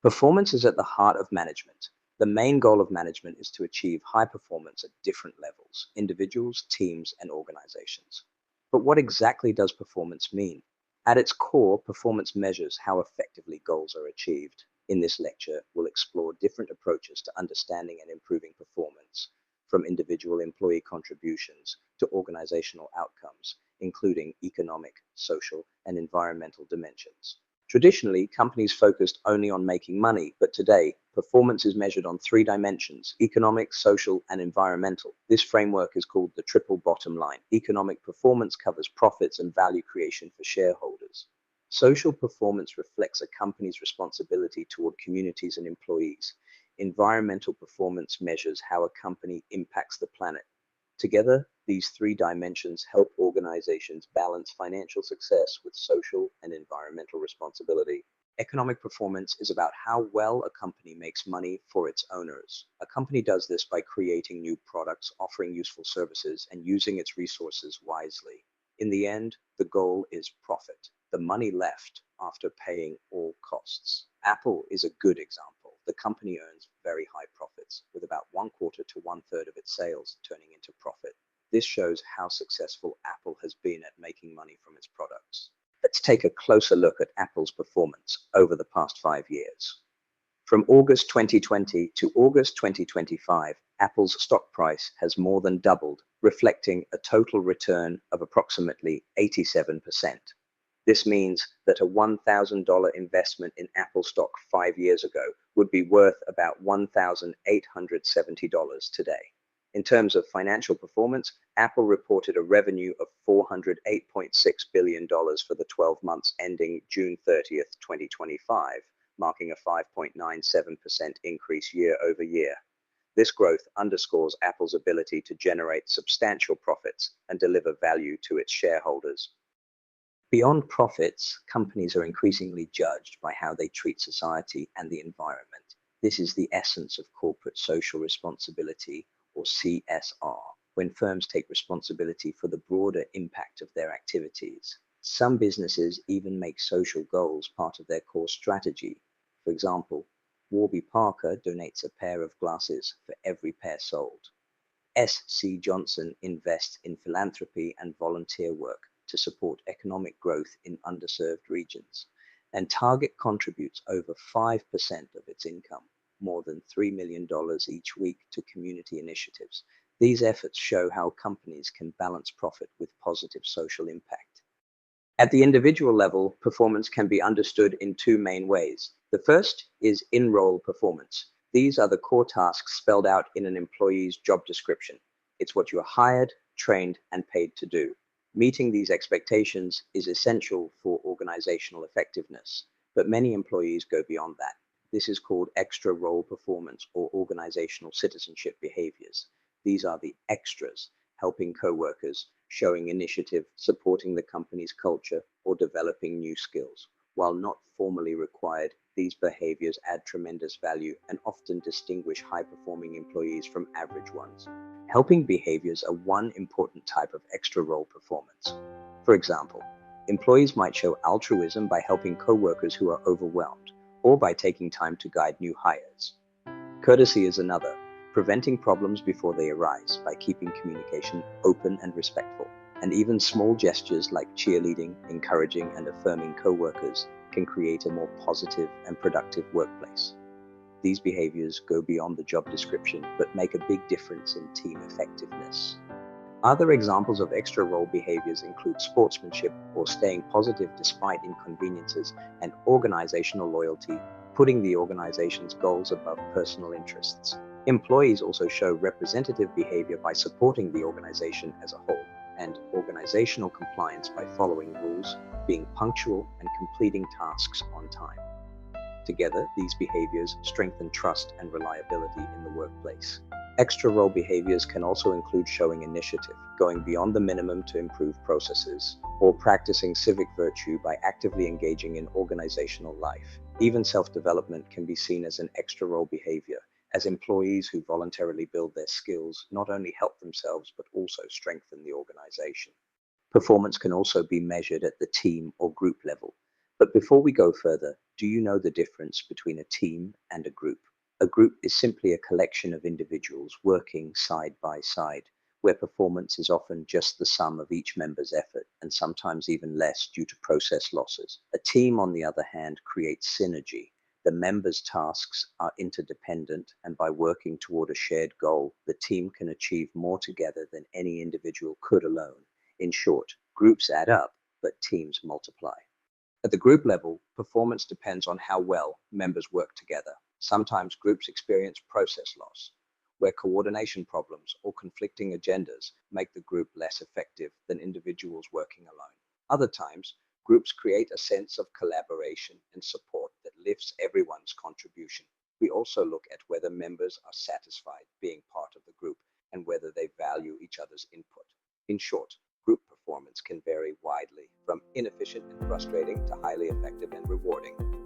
Performance is at the heart of management. The main goal of management is to achieve high performance at different levels, individuals, teams, and organizations. But what exactly does performance mean? At its core, performance measures how effectively goals are achieved. In this lecture, we'll explore different approaches to understanding and improving performance, from individual employee contributions to organizational outcomes, including economic, social, and environmental dimensions. Traditionally, companies focused only on making money, but today, performance is measured on three dimensions: economic, social, and environmental. This framework is called the triple bottom line. Economic performance covers profits and value creation for shareholders. Social performance reflects a company's responsibility toward communities and employees. Environmental performance measures how a company impacts the planet. Together, these three dimensions help organizations balance financial success with social and environmental responsibility. Economic performance is about how well a company makes money for its owners. A company does this by creating new products, offering useful services, and using its resources wisely. In the end, the goal is profit, the money left after paying all costs. Apple is a good example. The company earns very high profits, with about 1/4 to 1/3 of its sales turning into profit. This shows how successful Apple has been at making money from its products. Let's take a closer look at Apple's performance over the past 5 years. From August 2020 to August 2025, Apple's stock price has more than doubled, reflecting a total return of approximately 87%. This means that a $1,000 investment in Apple stock 5 years ago would be worth about $1,870 today. In terms of financial performance, Apple reported a revenue of $408.6 billion for the 12 months ending June 30th, 2025, marking a 5.97% increase year over year. This growth underscores Apple's ability to generate substantial profits and deliver value to its shareholders. Beyond profits, companies are increasingly judged by how they treat society and the environment. This is the essence of corporate social responsibility, or CSR, when firms take responsibility for the broader impact of their activities. Some businesses even make social goals part of their core strategy. For example, Warby Parker donates a pair of glasses for every pair sold. SC Johnson invests in philanthropy and volunteer work to support economic growth in underserved regions, and Target contributes over 5% of its income, more than $3 million each week, to community initiatives. These efforts show how companies can balance profit with positive social impact. At the individual level, performance can be understood in two main ways. The first is in-role performance. These are the core tasks spelled out in an employee's job description. It's what you are hired, trained, and paid to do. Meeting these expectations is essential for organizational effectiveness, but many employees go beyond that. This is called extra role performance or organizational citizenship behaviors. These are the extras, helping coworkers, showing initiative, supporting the company's culture, or developing new skills. While not formally required, these behaviors add tremendous value and often distinguish high-performing employees from average ones. Helping behaviors are one important type of extra role performance. For example, employees might show altruism by helping coworkers who are overwhelmed, or by taking time to guide new hires. Courtesy is another, preventing problems before they arise by keeping communication open and respectful. And even small gestures like cheerleading, encouraging, and affirming coworkers can create a more positive and productive workplace. These behaviors go beyond the job description, but make a big difference in team effectiveness. Other examples of extra role behaviors include sportsmanship, or staying positive despite inconveniences, and organizational loyalty, putting the organization's goals above personal interests. Employees also show representative behavior by supporting the organization as a whole, and organizational compliance by following rules, being punctual, and completing tasks on time. Together, these behaviors strengthen trust and reliability in the workplace. Extra role behaviors can also include showing initiative, going beyond the minimum to improve processes, or practicing civic virtue by actively engaging in organizational life. Even self-development can be seen as an extra role behavior, as employees who voluntarily build their skills not only help themselves but also strengthen the organization. Performance can also be measured at the team or group level, But before we go further, do you know the difference between a team and a group? A group is simply a collection of individuals working side by side, where performance is often just the sum of each member's effort and sometimes even less due to process losses. A team, on the other hand, creates synergy. The members' tasks are interdependent, and by working toward a shared goal, the team can achieve more together than any individual could alone. In short, groups add up, but teams multiply. At the group level, performance depends on how well members work together. Sometimes groups experience process loss, where coordination problems or conflicting agendas make the group less effective than individuals working alone. Other times, groups create a sense of collaboration and support that lifts everyone's contribution. We also look at whether members are satisfied being part of the group and whether they value each other's input. In short, group performance can vary widely, from inefficient and frustrating to highly effective and rewarding.